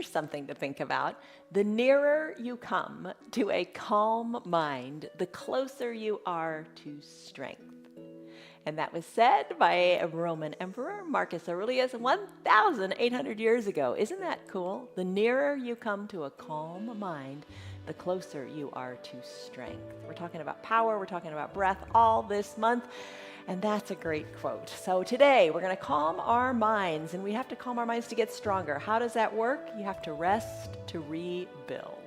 here's something to think about. The nearer you come to a calm mind, the closer you are to strength. And that was said by a Roman emperor, Marcus Aurelius, 1,800 years ago. Isn't that cool? The nearer you come to a calm mind, the closer you are to strength. We're talking about power, we're talking about breath all this month, and that's a great quote. So today we're going to calm our minds, and we have to calm our minds to get stronger. How does that work? You have to rest to rebuild.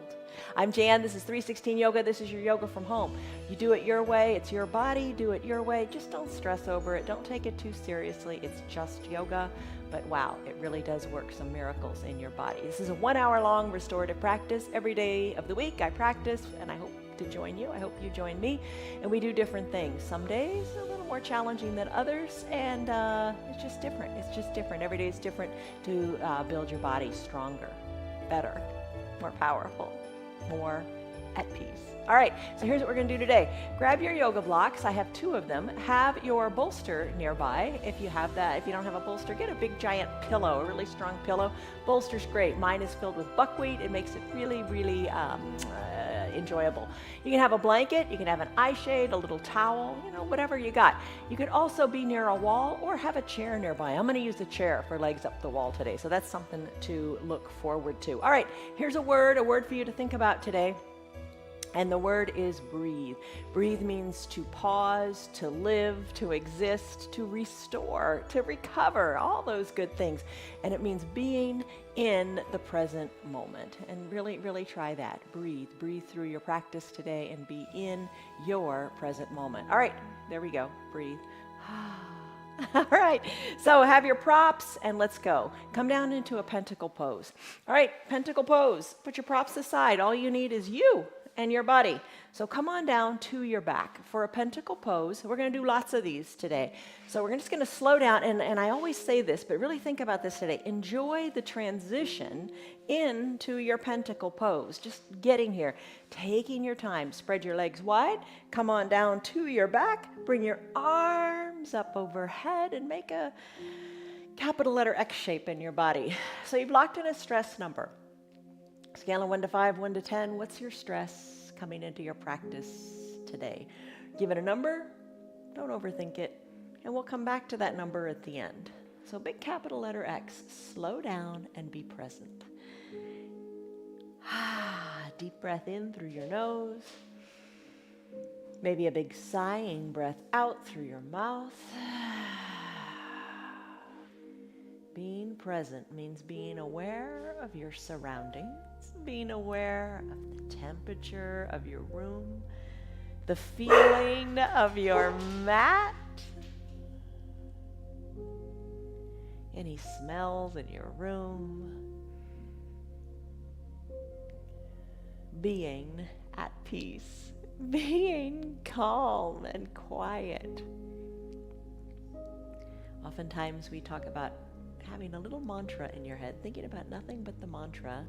I'm Jan, this is 316 Yoga, this is your yoga from home. You do it your way, it's your body, do it your way. Just don't stress over it, don't take it too seriously, it's just yoga. But wow, it really does work some miracles in your body. This is a 1 hour long restorative practice. Every day of the week I practice, and I hope to join you. I hope you join me. And we do different things. Some days a little more challenging than others, and it's just different. It's just different. Every day is different to build your body stronger, better, more powerful, more at peace. All right, so here's what we're going to do today. Grab your yoga blocks. I have 2 of them. Have your bolster nearby. If you have that, if you don't have a bolster, get a big giant pillow, a really strong pillow. Bolster's great. Mine is filled with buckwheat. It makes it really, really enjoyable. You can have a blanket, you can have an eye shade, a little towel, whatever you got. You could also be near a wall or have a chair nearby. I'm going to use a chair for legs up the wall today, so that's something to look forward to. All right, here's a word for you to think about today. And the word is breathe. Breathe means to pause, to live, to exist, to restore, to recover, all those good things. And it means being in the present moment. And really, really try that. Breathe. Breathe through your practice today and be in your present moment. All right, there we go. Breathe. All right, so have your props and let's go. Come down into a pentacle pose. All right, pentacle pose. Put your props aside. All you need is you and your body. So come on down to your back for a pentacle pose. We're going to do lots of these today. So we're just going to slow down, and I always say this, but really think about this today. Enjoy the transition into your pentacle pose. Just getting here, taking your time. Spread your legs wide. Come on down to your back. Bring your arms up overhead and make a capital letter X shape in your body. So you've locked in a stress number. Scale of 1 to 5, 1 to 10, what's your stress coming into your practice today? Give it a number, don't overthink it, and we'll come back to that number at the end. So big capital letter X, slow down and be present. Deep breath in through your nose. Maybe a big sighing breath out through your mouth. Being present means being aware of your surroundings, being aware of the temperature of your room, the feeling of your mat, any smells in your room, being at peace, being calm and quiet. Oftentimes we talk about having a little mantra in your head, thinking about nothing but the mantra.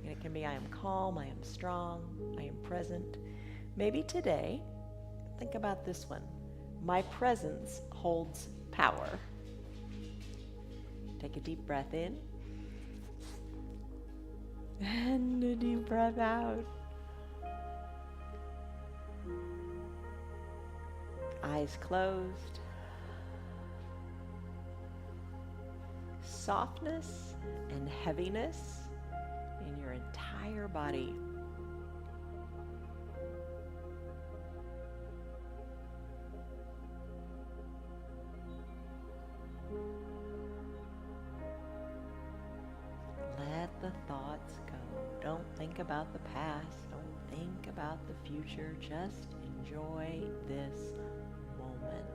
And it can be, I am calm, I am strong, I am present. Maybe today, think about this one. My presence holds power. Take a deep breath in. And a deep breath out. Eyes closed. Softness and heaviness in your entire body. Let the thoughts go. Don't think about the past. Don't think about the future. Just enjoy this moment.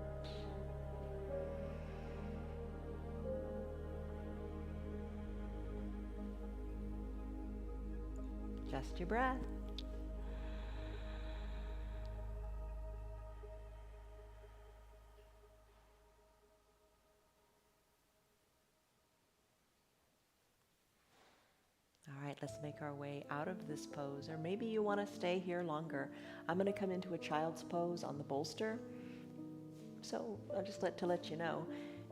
Just your breath. All right, let's make our way out of this pose, or maybe you want to stay here longer. I'm going to come into a child's pose on the bolster, so I'll just let you know.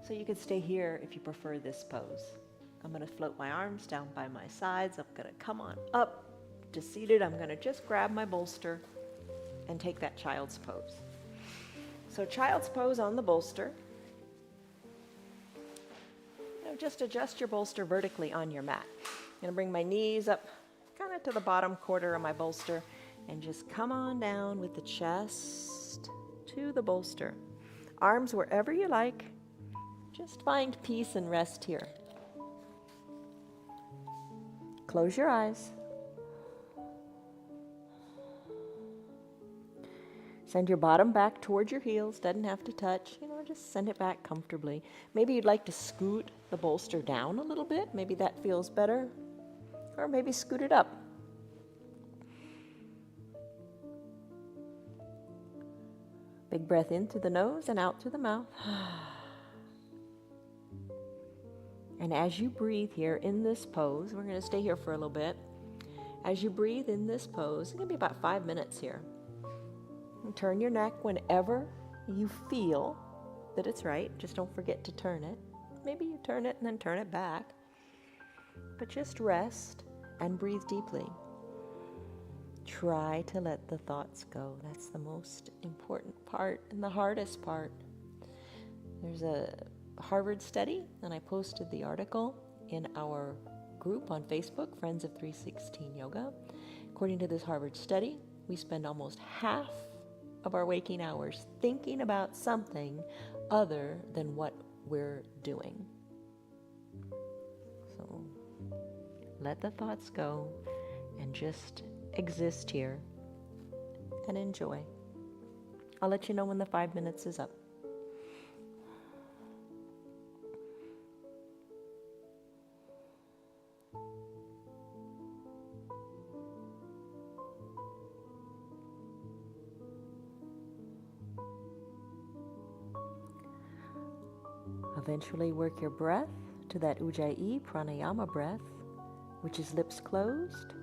So you could stay here if you prefer this pose. I'm going to float my arms down by my sides. I'm going to come on up to seated. I'm going to just grab my bolster and take that child's pose. So child's pose on the bolster. Just adjust your bolster vertically on your mat. I'm going to bring my knees up kind of to the bottom quarter of my bolster and just come on down with the chest to the bolster. Arms wherever you like. Just find peace and rest here. Close your eyes. Send your bottom back towards your heels. Doesn't have to touch. Just send it back comfortably. Maybe you'd like to scoot the bolster down a little bit. Maybe that feels better. Or maybe scoot it up. Big breath in through the nose and out through the mouth. And as you breathe here in this pose, we're going to stay here for a little bit. As you breathe in this pose, it's going to be about 5 minutes here. And turn your neck whenever you feel that it's right. Just don't forget to turn it. Maybe you turn it and then turn it back. But just rest and breathe deeply. Try to let the thoughts go. That's the most important part and the hardest part. There's a Harvard study, and I posted the article in our group on Facebook, Friends of 316 Yoga. According to this Harvard study, we spend almost half of our waking hours thinking about something other than what we're doing. So let the thoughts go and just exist here and enjoy. I'll let you know when the 5 minutes is up. Eventually work your breath to that Ujjayi pranayama breath, which is lips closed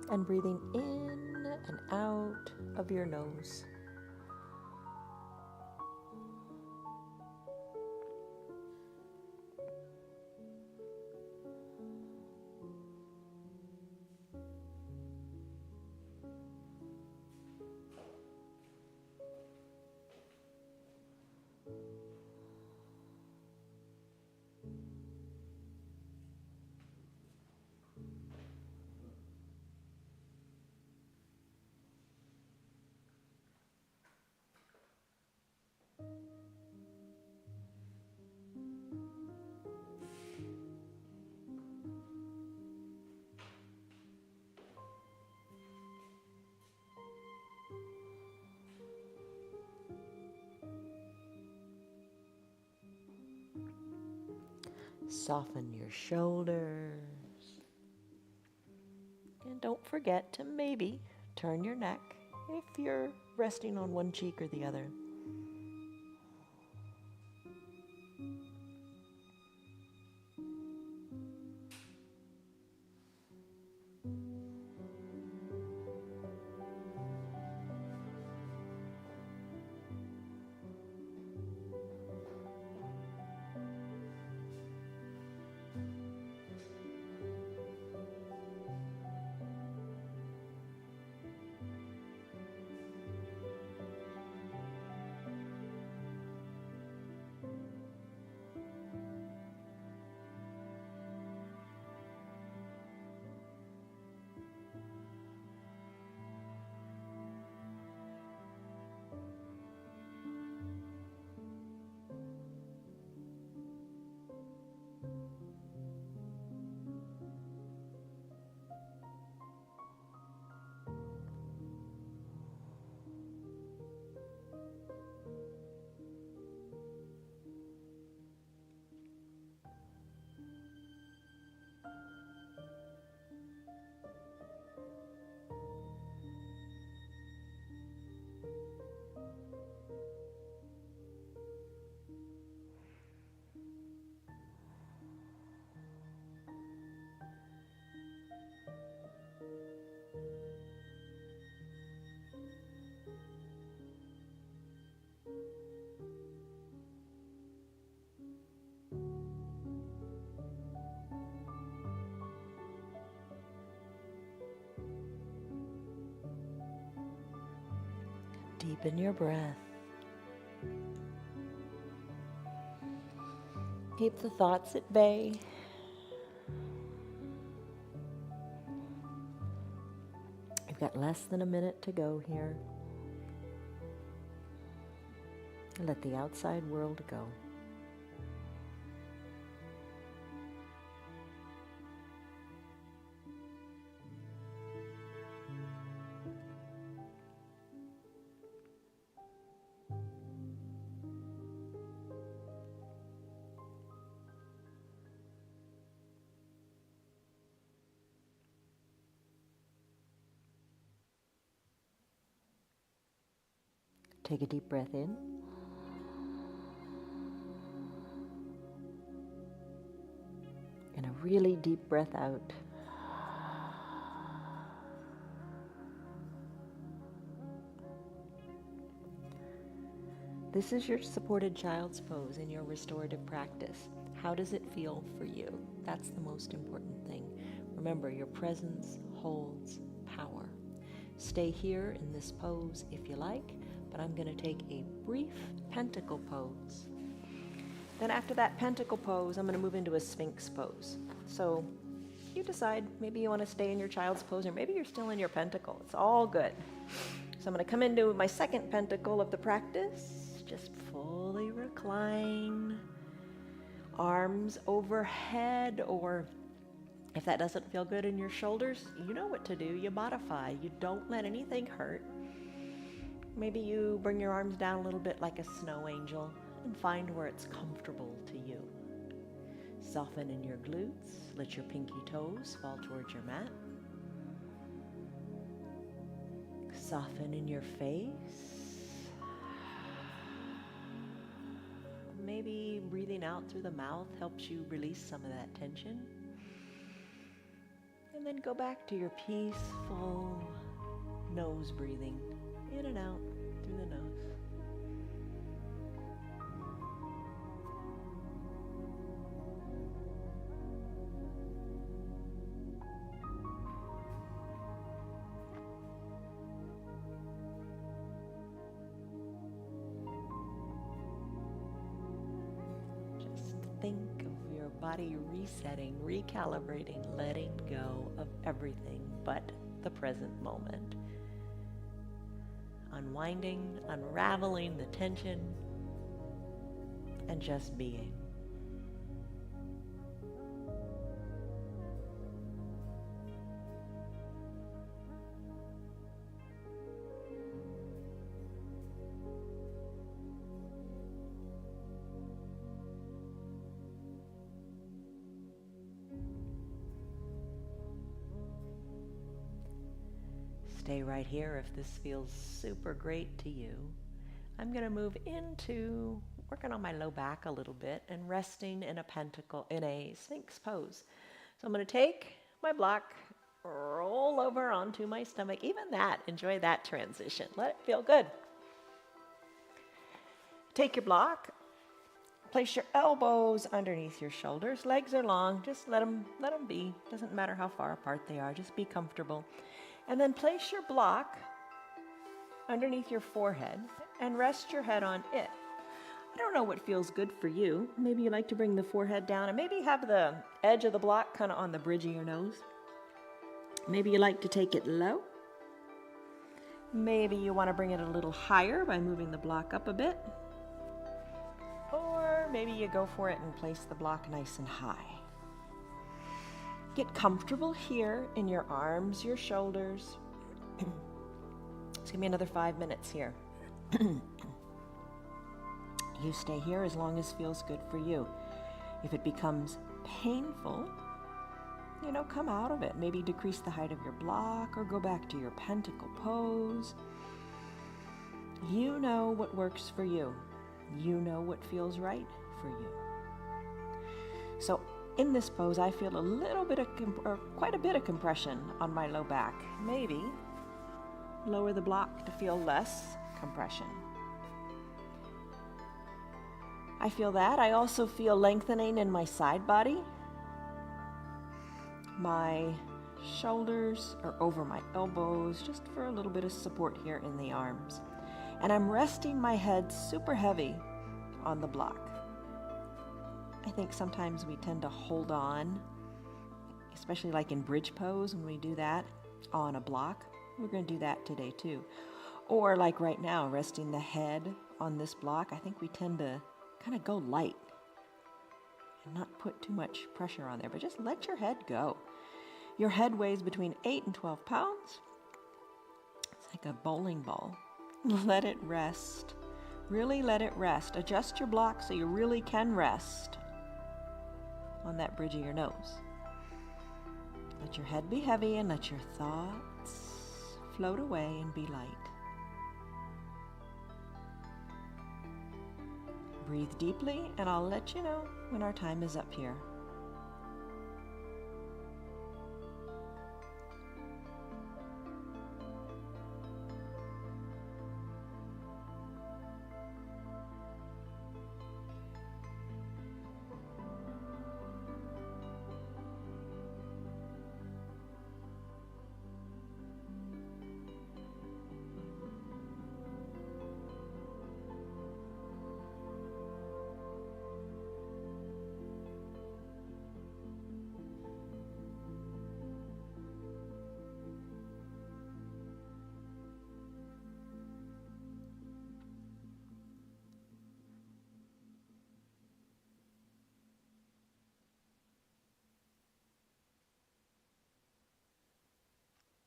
and breathing in and out of your nose. Soften your shoulders. And don't forget to maybe turn your neck if you're resting on one cheek or the other. Deepen your breath. Keep the thoughts at bay. You've got less than a minute to go here. Let the outside world go. Take a deep breath in. And a really deep breath out. This is your supported child's pose in your restorative practice. How does it feel for you? That's the most important thing. Remember, your presence holds power. Stay here in this pose if you like, but I'm going to take a brief pentacle pose. Then after that pentacle pose, I'm going to move into a sphinx pose. So you decide, maybe you want to stay in your child's pose, or maybe you're still in your pentacle. It's all good. So I'm going to come into my second pentacle of the practice. Just fully recline. Arms overhead, or if that doesn't feel good in your shoulders, you know what to do. You modify. You don't let anything hurt. Maybe you bring your arms down a little bit like a snow angel and find where it's comfortable to you. Soften in your glutes. Let your pinky toes fall towards your mat. Soften in your face. Maybe breathing out through the mouth helps you release some of that tension. And then go back to your peaceful nose breathing. In and out through the nose. Just think of your body resetting, recalibrating, letting go of everything but the present moment. Unwinding, unraveling the tension, and just being. Stay right here if this feels super great to you. I'm going to move into working on my low back a little bit and resting in a pentacle, in a sphinx pose. So I'm going to take my block, roll over onto my stomach. Even that, enjoy that transition. Let it feel good. Take your block, place your elbows underneath your shoulders. Legs are long, just let them be. Doesn't matter how far apart they are, just be comfortable. And then place your block underneath your forehead and rest your head on it. I don't know what feels good for you. Maybe you like to bring the forehead down and maybe have the edge of the block kind of on the bridge of your nose. Maybe you like to take it low. Maybe you want to bring it a little higher by moving the block up a bit. Or maybe you go for it and place the block nice and high. Get comfortable here in your arms, your shoulders. Just give me another 5 minutes here. You stay here as long as feels good for you. If it becomes painful, come out of it. Maybe decrease the height of your block or go back to your pentacle pose. You know what works for you. You know what feels right for you. So in this pose, I feel a little bit of, quite a bit of compression on my low back. Maybe lower the block to feel less compression. I feel that. I also feel lengthening in my side body. My shoulders are over my elbows, just for a little bit of support here in the arms. And I'm resting my head super heavy on the block. I think sometimes we tend to hold on, especially like in bridge pose when we do that on a block. We're going to do that today too. Or like right now, resting the head on this block, I think we tend to kind of go light and not put too much pressure on there, but just let your head go. Your head weighs between 8 and 12 pounds. It's like a bowling ball. Let it rest. Really let it rest. Adjust your block so you really can rest on that bridge of your nose. Let your head be heavy and let your thoughts float away and be light. Breathe deeply, and I'll let you know when our time is up here.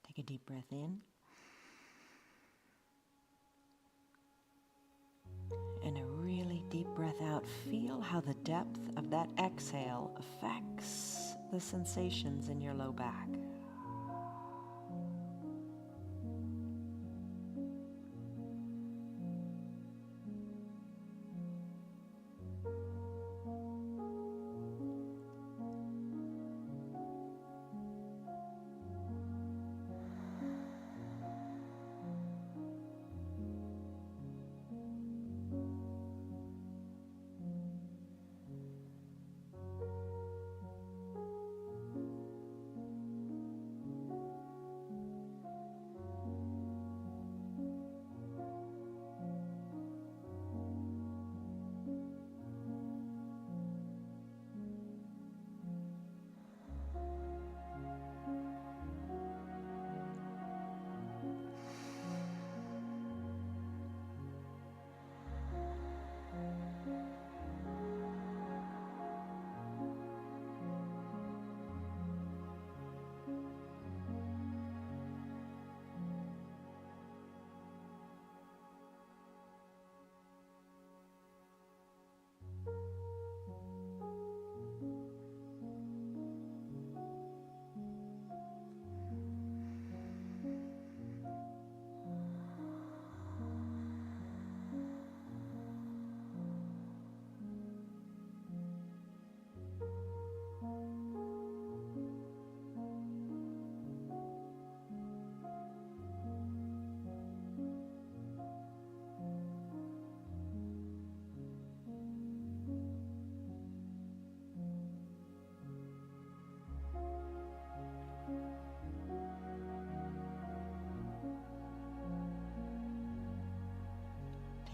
Take a deep breath in. And a really deep breath out. Feel how the depth of that exhale affects the sensations in your low back.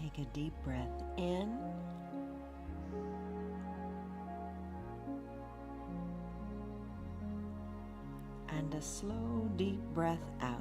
Take a deep breath in. And a slow, deep breath out.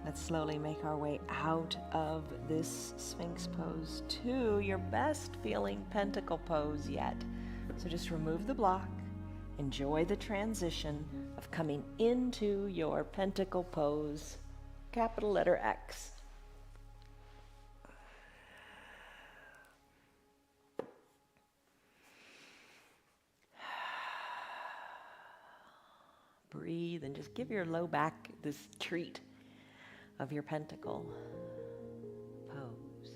Let's slowly make our way out of this Sphinx pose to your best feeling pentacle pose yet. So just remove the block. Enjoy the transition of coming into your pentacle pose, capital letter X. Breathe and just give your low back this treat of your pentacle pose.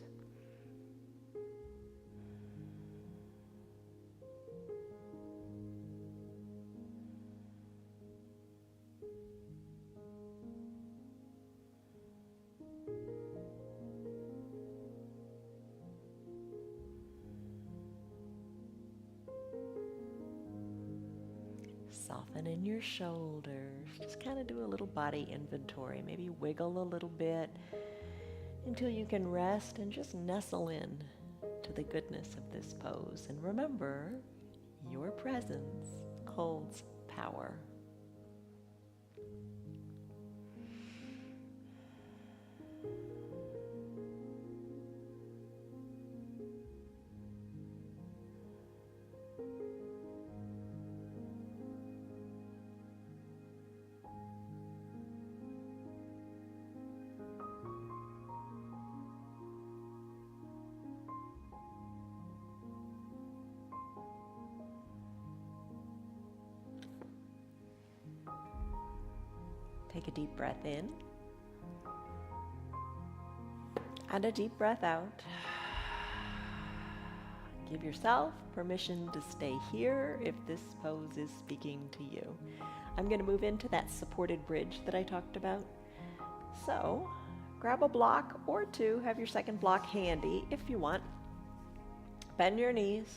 Soften in your shoulders. Just kind of do a little body inventory. Maybe wiggle a little bit until you can rest and just nestle in to the goodness of this pose. And remember, your presence holds power. Take a deep breath in and a deep breath out. Give yourself permission to stay here if this pose is speaking to you. I'm going to move into that supported bridge that I talked about. So grab a block or two, have your second block handy if you want. Bend your knees,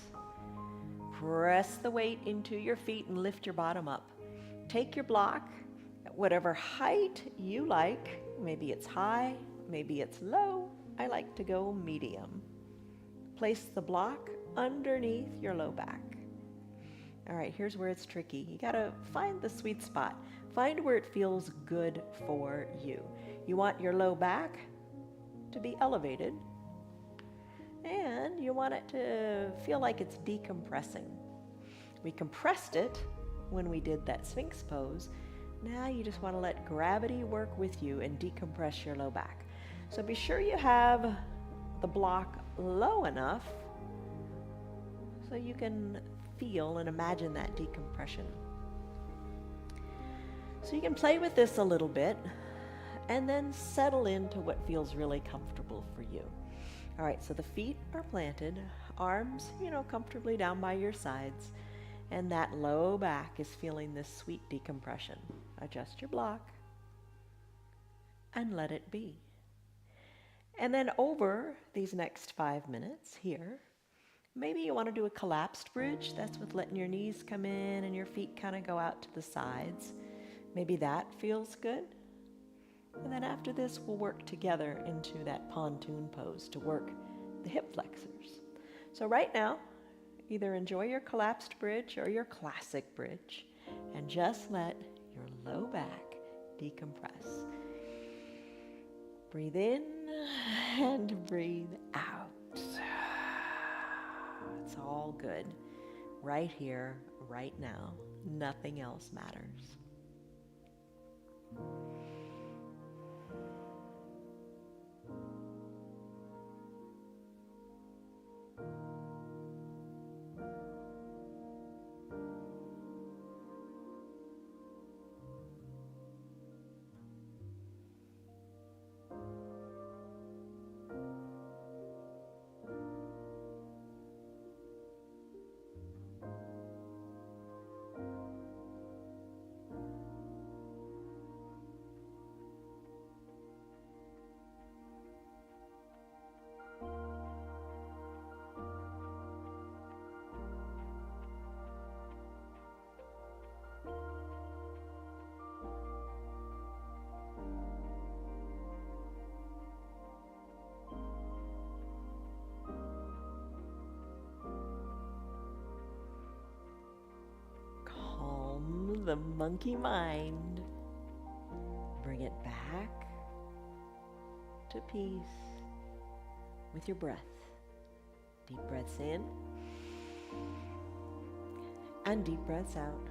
press the weight into your feet and lift your bottom up. Take your block at whatever height you like. Maybe it's high, maybe it's low. I like to go medium. Place the block underneath your low back. All right, here's where it's tricky. You gotta find the sweet spot. Find where it feels good for you. You want your low back to be elevated, and you want it to feel like it's decompressing. We compressed it when we did that Sphinx pose. Now you just want to let gravity work with you and decompress your low back. So be sure you have the block low enough so you can feel and imagine that decompression. So you can play with this a little bit and then settle into what feels really comfortable for you. All right, so the feet are planted, arms, comfortably down by your sides, and that low back is feeling this sweet decompression. Adjust your block and let it be. And then over these next 5 minutes here, maybe you want to do a collapsed bridge. That's with letting your knees come in and your feet kind of go out to the sides. Maybe that feels good. And then after this, we'll work together into that pontoon pose to work the hip flexors. So right now, either enjoy your collapsed bridge or your classic bridge and just let your low back decompress. Breathe in and breathe out. It's all good. Right here, right now. Nothing else matters. The monkey mind. Bring it back to peace with your breath. Deep breaths in and deep breaths out.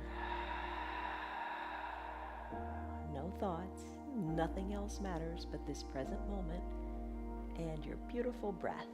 No thoughts, nothing else matters but this present moment and your beautiful breath.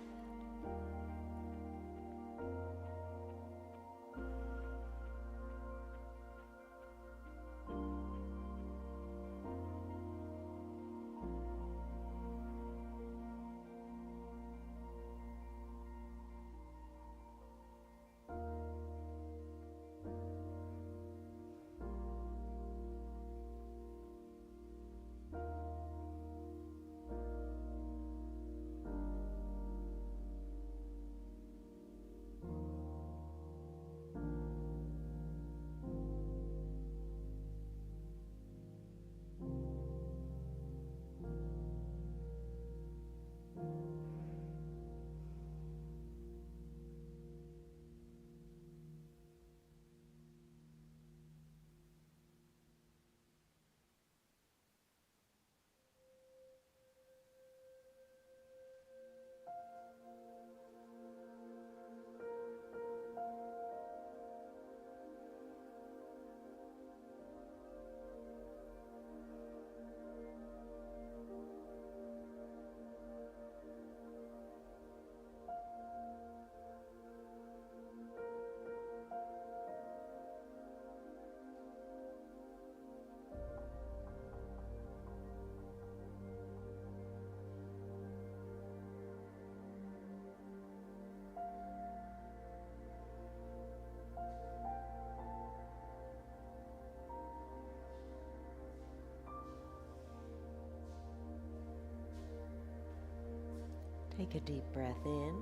Take a deep breath in.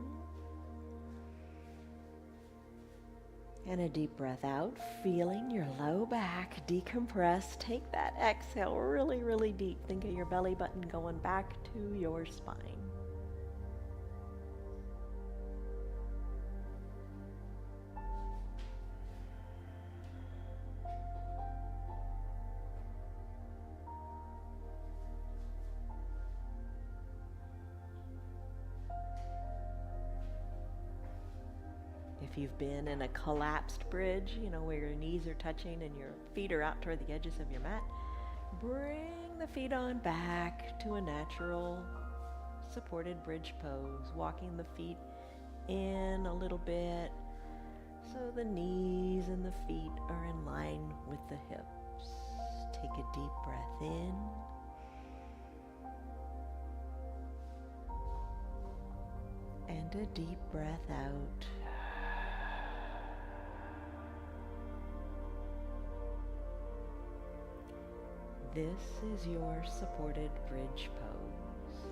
And a deep breath out, feeling your low back decompress. Take that exhale really, really deep. Think of your belly button going back to your spine. If you've been in a collapsed bridge, where your knees are touching and your feet are out toward the edges of your mat, bring the feet on back to a natural supported bridge pose, walking the feet in a little bit so the knees and the feet are in line with the hips. Take a deep breath in. And a deep breath out. This is your supported bridge pose.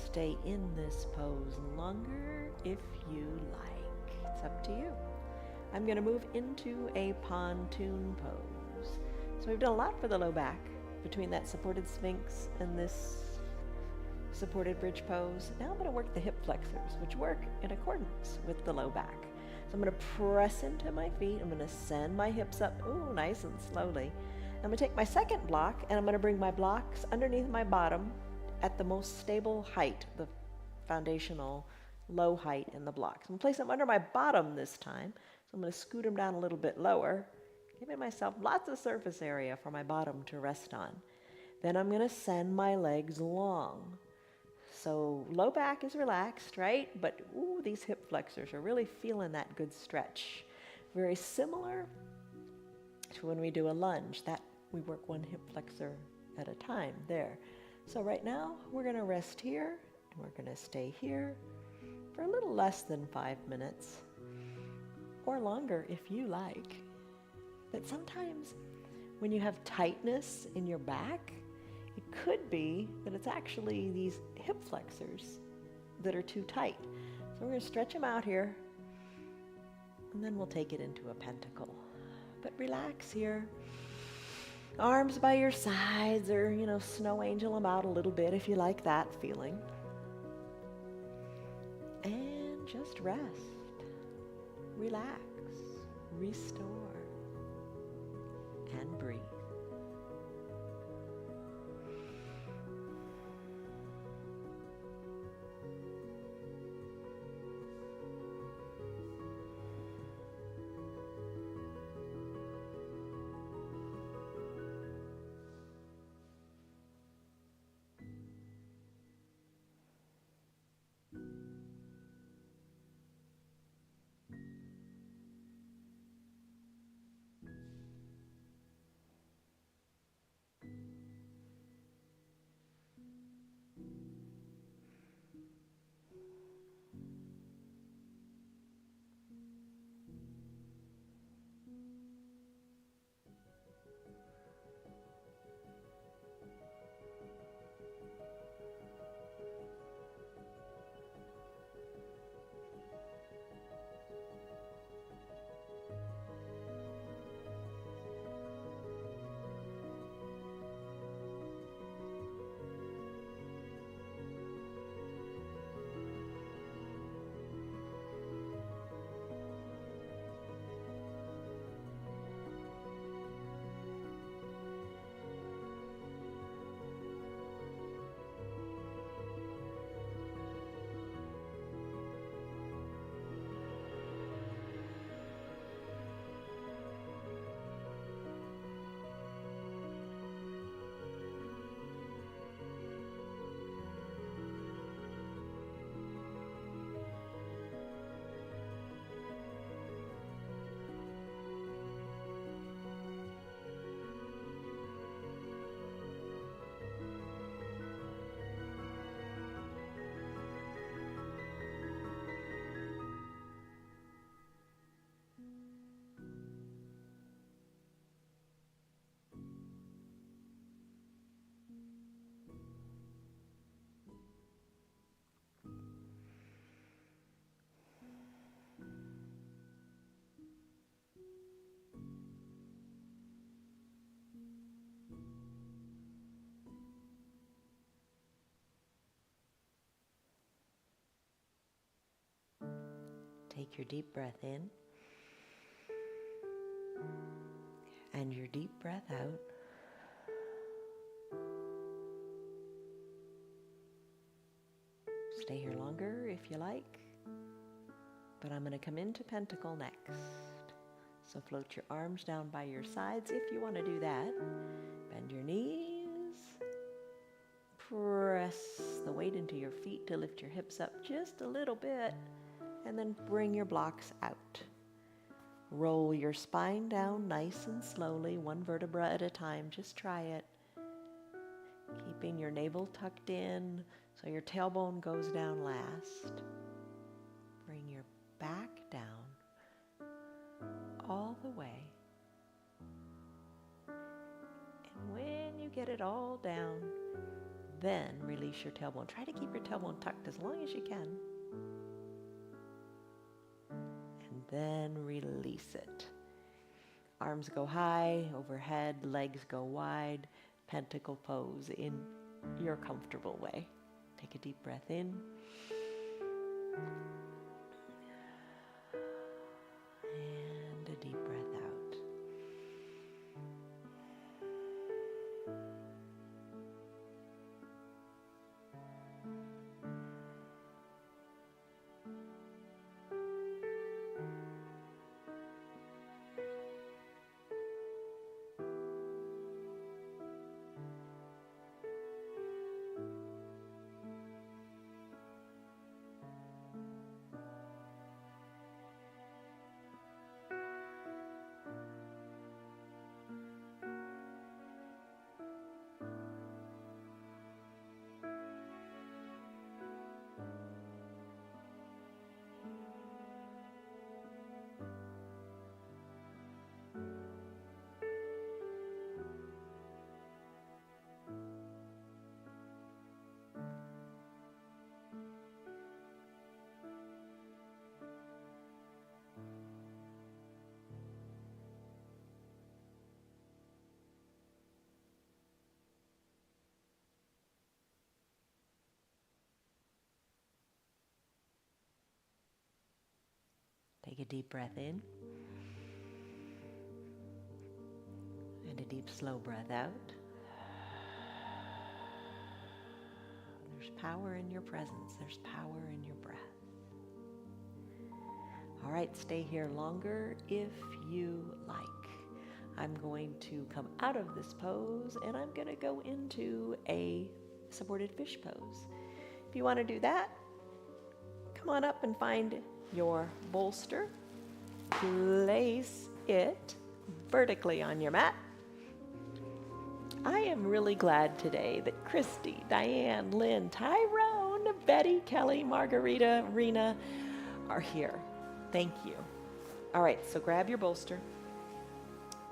Stay in this pose longer if you like. It's up to you. I'm going to move into a pontoon pose. So we've done a lot for the low back between that supported sphinx and this supported bridge pose. Now I'm going to work the hip flexors, which work in accordance with the low back. So I'm going to press into my feet. I'm going to send my hips up, ooh, nice and slowly. I'm going to take my second block and I'm going to bring my blocks underneath my bottom at the most stable height, the foundational low height in the blocks. I'm going to place them under my bottom this time. So I'm going to scoot them down a little bit lower, giving myself lots of surface area for my bottom to rest on. Then I'm going to send my legs long. So low back is relaxed, right? But ooh, these hip flexors are really feeling that good stretch. Very similar to when we do a lunge, that we work one hip flexor at a time there. So right now we're going to rest here and we're going to stay here for a little less than 5 minutes or longer if you like. But sometimes when you have tightness in your back, it could be that it's actually these hip flexors that are too tight. So we're going to stretch them out here and then we'll take it into a pentacle. But relax here. Arms by your sides or, snow angel them out a little bit if you like that feeling. And just rest. Relax. Restore. And breathe. Take your deep breath in and your deep breath out. Stay here longer if you like, but I'm going to come into Pentacle next. So float your arms down by your sides if you want to do that. Bend your knees. Press the weight into your feet to lift your hips up just a little bit, and then bring your blocks out. Roll your spine down nice and slowly, one vertebra at a time. Just try it. Keeping your navel tucked in so your tailbone goes down last. Bring your back down all the way. And when you get it all down, then release your tailbone. Try to keep your tailbone tucked as long as you can. And then release it. Arms go high, overhead, legs go wide. Pentacle pose in your comfortable way. Take a deep breath in. And a deep breath out. Take a deep breath in and a deep, slow breath out. There's power in your presence. There's power in your breath. All right, stay here longer if you like. I'm going to come out of this pose and I'm going to go into a supported fish pose. If you want to do that, come on up and find your bolster. Place it vertically on your mat. I am really glad today that Christy, Diane, Lynn, Tyrone, Betty, Kelly, Margarita, Rena are here. Thank you. All right, so grab your bolster,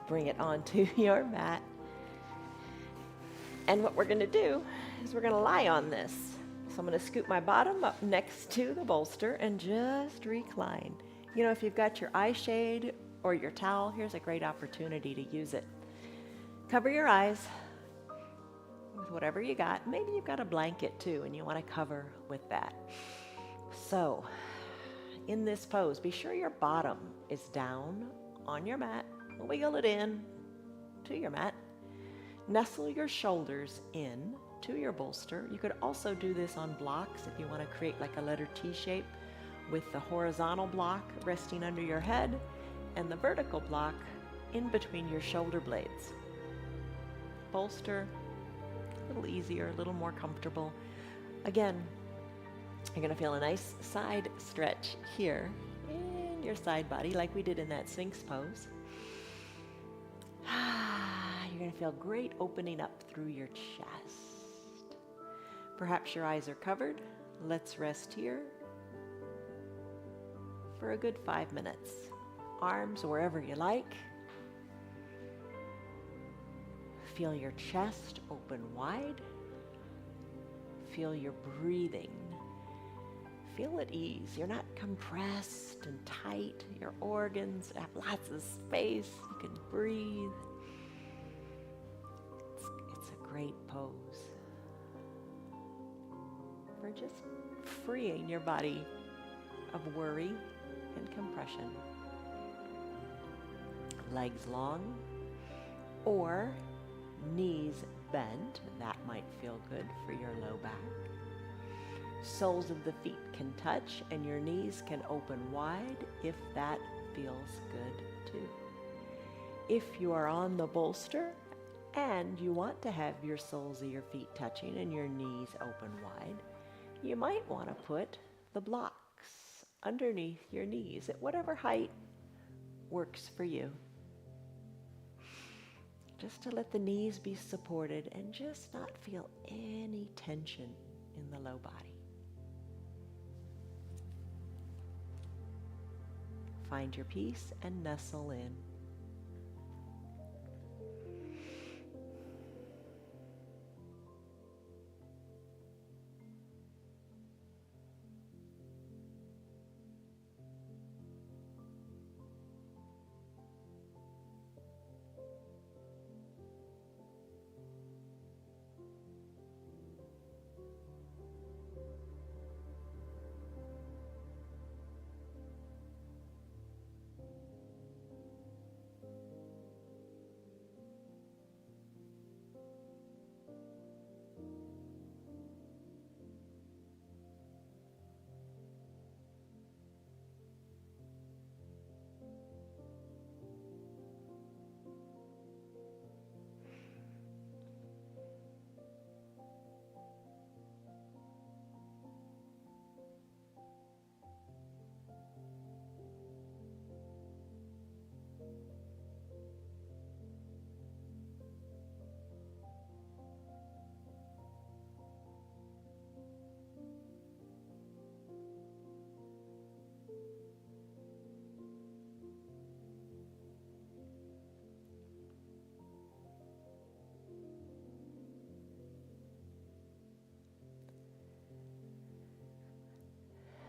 bring it onto your mat, and what we're going to do is we're going to lie on this. So I'm going to scoop my bottom up next to the bolster and just recline. You know, if you've got your eye shade or your towel, here's a great opportunity to use it. Cover your eyes with whatever you got. Maybe you've got a blanket too and you want to cover with that. So in this pose, be sure your bottom is down on your mat. Wiggle it in to your mat. Nestle your shoulders in to your bolster. You could also do this on blocks if you want to create like a letter T shape with the horizontal block resting under your head and the vertical block in between your shoulder blades. Bolster, a little easier, a little more comfortable. Again, you're going to feel a nice side stretch here in your side body like we did in that Sphinx pose. You're going to feel great opening up through your chest. Perhaps your eyes are covered. Let's rest here for a good 5 minutes. Arms wherever you like. Feel your chest open wide. Feel your breathing. Feel at ease. You're not compressed and tight. Your organs have lots of space. You can breathe. It's a great pose for just freeing your body of worry and compression. Legs long or knees bent. That might feel good for your low back. Soles of the feet can touch and your knees can open wide if that feels good too. If you are on the bolster and you want to have your soles of your feet touching and your knees open wide, you might want to put the blocks underneath your knees at whatever height works for you. Just to let the knees be supported and just not feel any tension in the low body. Find your peace and nestle in.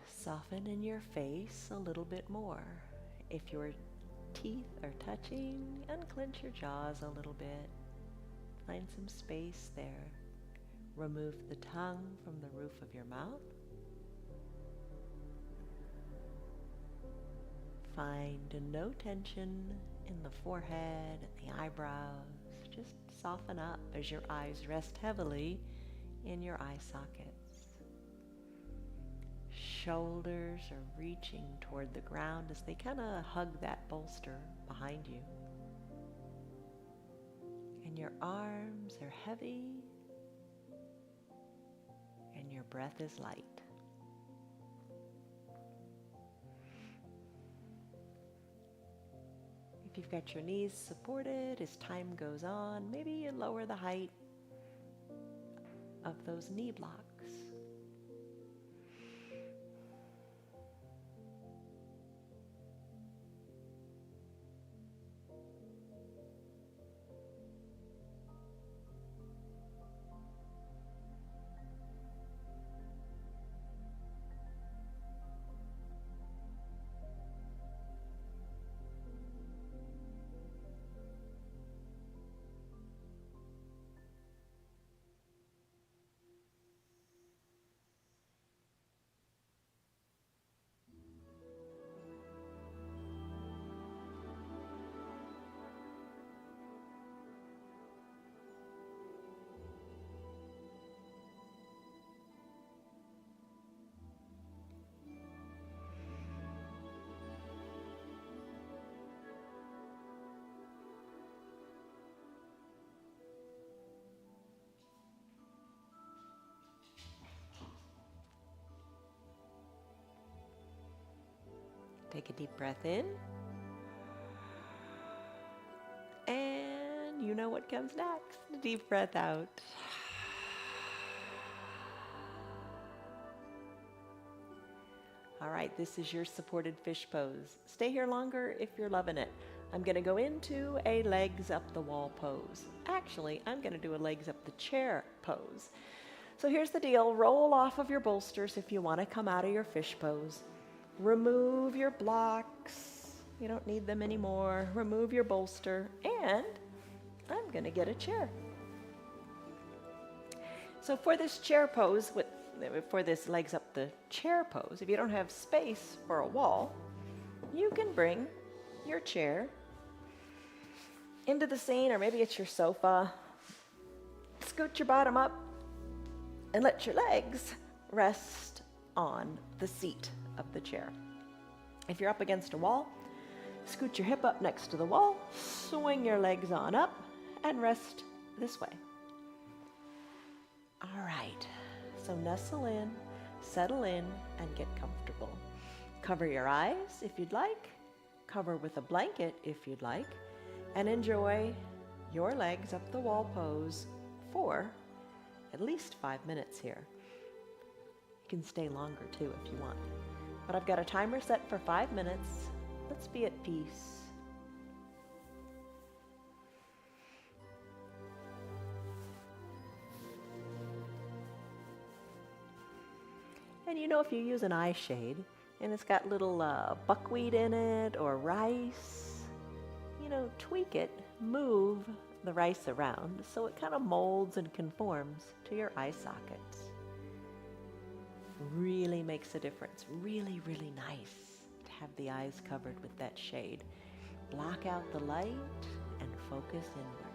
Soften in your face a little bit more. If your teeth are touching, unclench your jaws a little bit. Find some space there. Remove the tongue from the roof of your mouth. Find no tension in the forehead and the eyebrows. Just soften up as your eyes rest heavily in your eye sockets. Shoulders are reaching toward the ground as they kind of hug that bolster behind you. And your arms are heavy and your breath is light. If you've got your knees supported, as time goes on, maybe you lower the height of those knee blocks. Take a deep breath in. And you know what comes next. A deep breath out. All right, this is your supported fish pose. Stay here longer if you're loving it. I'm going to go into a legs up the wall pose. Actually, I'm going to do a legs up the chair pose. So here's the deal. Roll off of your bolsters if you want to come out of your fish pose. Remove your blocks. You don't need them anymore. Remove your bolster. And I'm going to get a chair. So for this chair pose, for this legs up the chair pose, if you don't have space for a wall, you can bring your chair into the scene, or maybe it's your sofa. Scoot your bottom up and let your legs rest on the seat of the chair. If you're up against a wall, scoot your hip up next to the wall, swing your legs on up, and rest this way. All right, so nestle in, settle in, and get comfortable. Cover your eyes if you'd like, cover with a blanket if you'd like, and enjoy your legs up the wall pose for at least 5 minutes here. You can stay longer too if you want. But I've got a timer set for 5 minutes. Let's be at peace. And you know, if you use an eye shade and it's got little buckwheat in it or rice, you know, tweak it, move the rice around so it kind of molds and conforms to your eye sockets. Really makes a difference. Really, really nice to have the eyes covered with that shade. Block out the light and focus inward.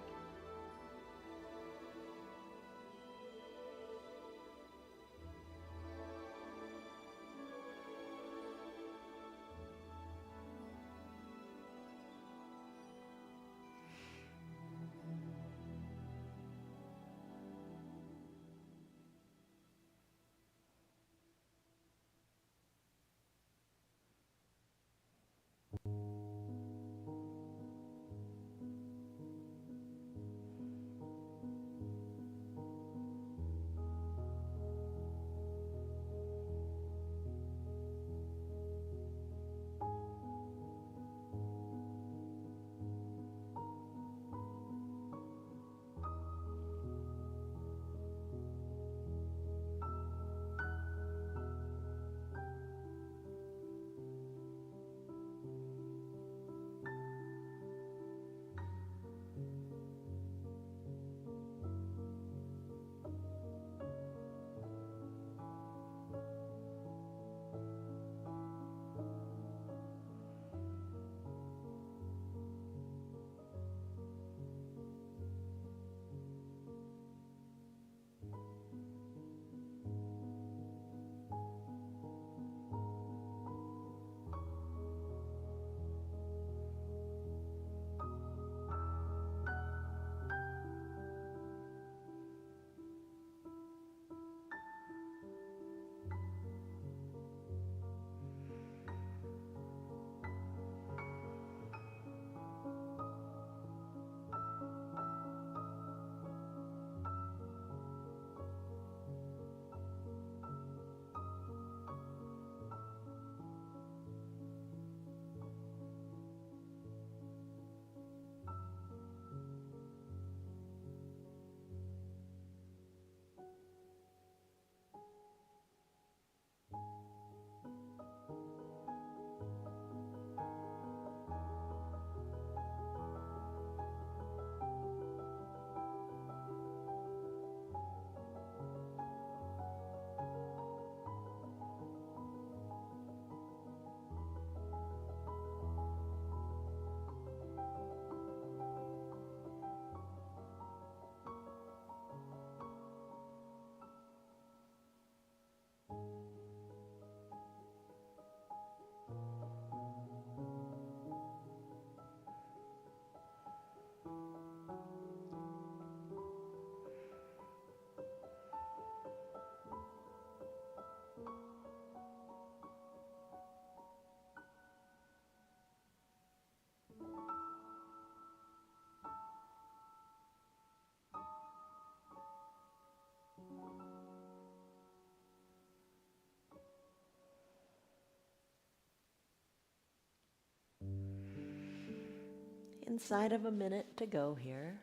Inside of a minute to go here,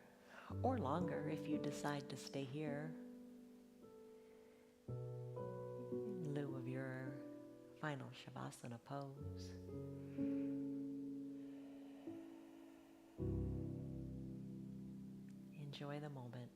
or longer if you decide to stay here in lieu of your final Shavasana pose. Enjoy the moment.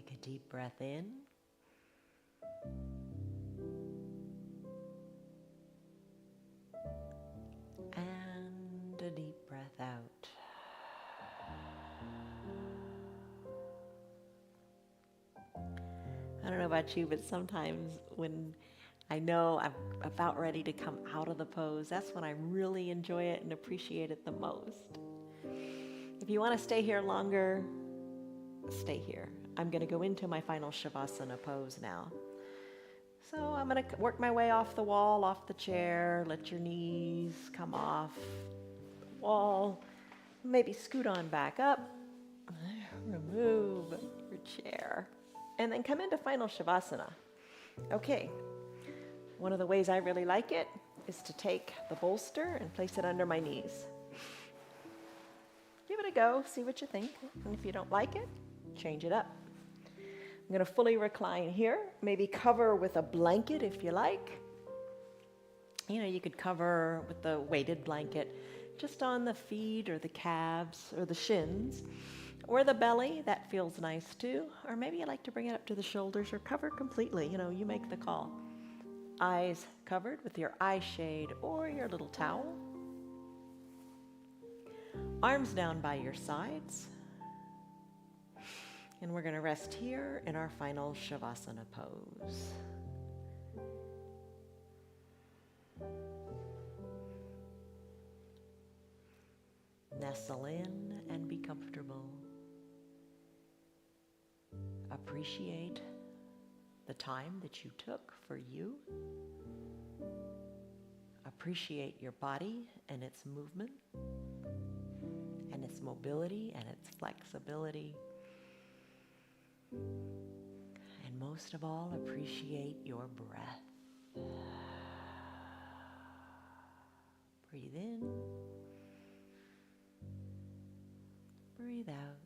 Take a deep breath in. And a deep breath out. I don't know about you, but sometimes when I know I'm about ready to come out of the pose, that's when I really enjoy it and appreciate it the most. If you want to stay here longer, stay here. I'm going to go into my final Shavasana pose now. So I'm going to work my way off the wall, off the chair. Let your knees come off the wall. Maybe scoot on back up. Remove your chair. And then come into final Shavasana. Okay. One of the ways I really like it is to take the bolster and place it under my knees. Give it a go, see what you think. And if you don't like it, change it up. I'm going to fully recline here. Maybe cover with a blanket if you like. You could cover with the weighted blanket just on the feet or the calves or the shins or the belly. That feels nice too. Or maybe you like to bring it up to the shoulders or cover completely. You make the call. Eyes covered with your eye shade or your little towel. Arms down by your sides. And we're going to rest here in our final Shavasana pose. Nestle in and be comfortable. Appreciate the time that you took for you. Appreciate your body and its movement and its mobility and its flexibility. And most of all, appreciate your breath. Breathe in. Breathe out.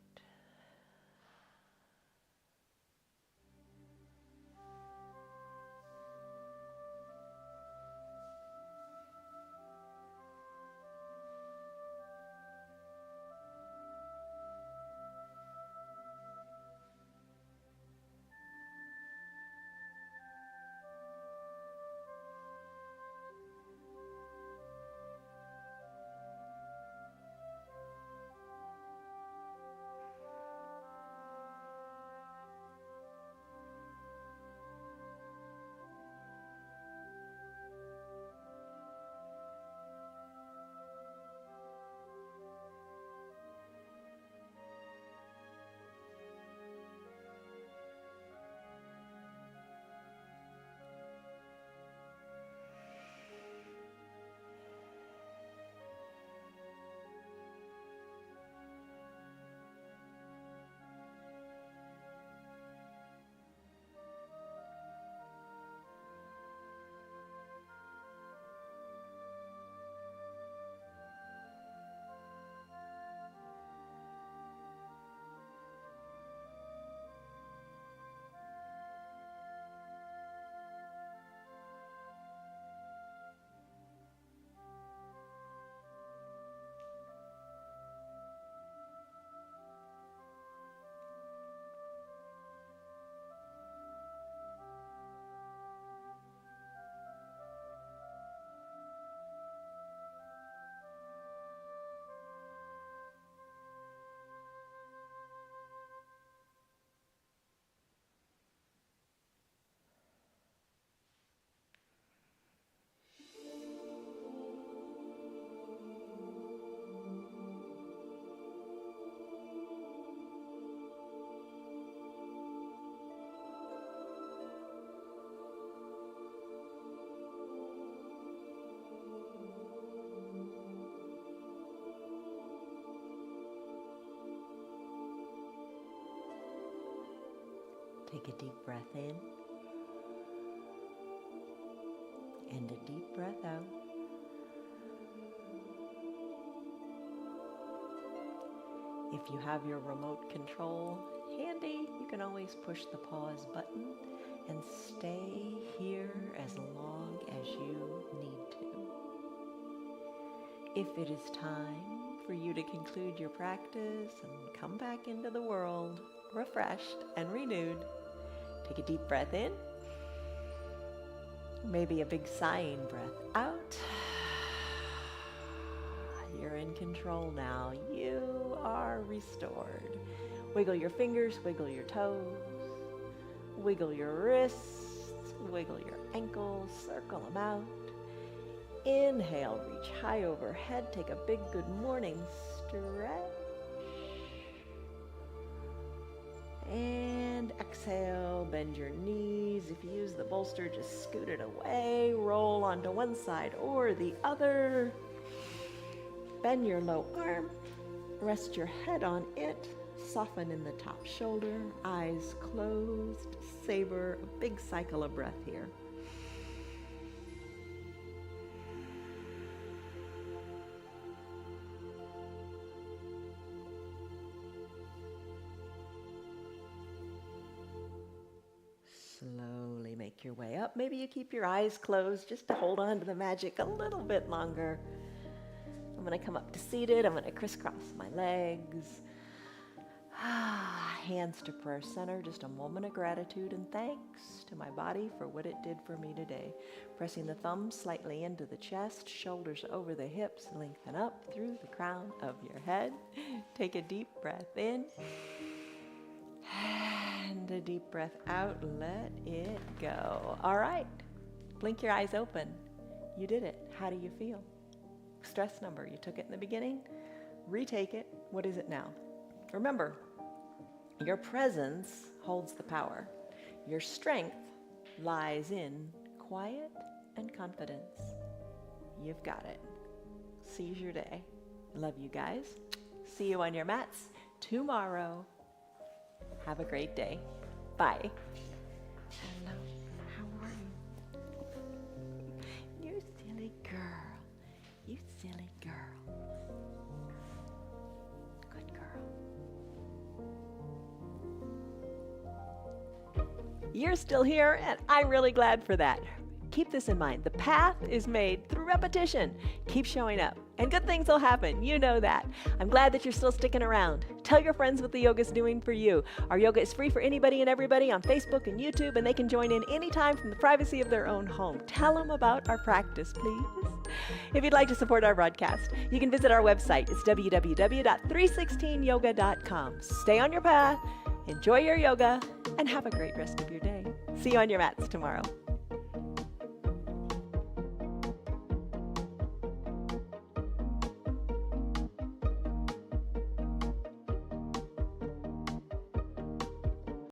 Take a deep breath in and a deep breath out. If you have your remote control handy, you can always push the pause button and stay here as long as you need to. If it is time for you to conclude your practice and come back into the world, refreshed, and renewed. Take a deep breath in. Maybe a big sighing breath out. You're in control now. You are restored. Wiggle your fingers, wiggle your toes, wiggle your wrists, wiggle your ankles, circle them out. Inhale, reach high overhead, take a big good morning stretch. And exhale, bend your knees. If you use the bolster, just scoot it away. Roll onto one side or the other. Bend your low arm. Rest your head on it. Soften in the top shoulder. Eyes closed. Savor a big cycle of breath here. Slowly make your way up. Maybe you keep your eyes closed just to hold on to the magic a little bit longer. I'm going to come up to seated. I'm going to crisscross my legs. Hands to prayer center. Just a moment of gratitude and thanks to my body for what it did for me today. Pressing the thumbs slightly into the chest, shoulders over the hips, lengthen up through the crown of your head. Take a deep breath in. And a deep breath out. Let it go. All right. Blink your eyes open. You did it. How do you feel? Stress number. You took it in the beginning. Retake it. What is it now? Remember, your presence holds the power. Your strength lies in quiet and confidence. You've got it. Seize your day. Love you guys. See you on your mats tomorrow. Have a great day. Bye. Hello. How are you? You silly girl. You silly girl. Good girl. You're still here, and I'm really glad for that. Keep this in mind. The path is made through repetition. Keep showing up, and good things will happen. You know that. I'm glad that you're still sticking around. Tell your friends what the yoga's doing for you. Our yoga is free for anybody and everybody on Facebook and YouTube, and they can join in anytime from the privacy of their own home. Tell them about our practice, please. If you'd like to support our broadcast, you can visit our website. It's www.316yoga.com. Stay on your path, enjoy your yoga, and have a great rest of your day. See you on your mats tomorrow.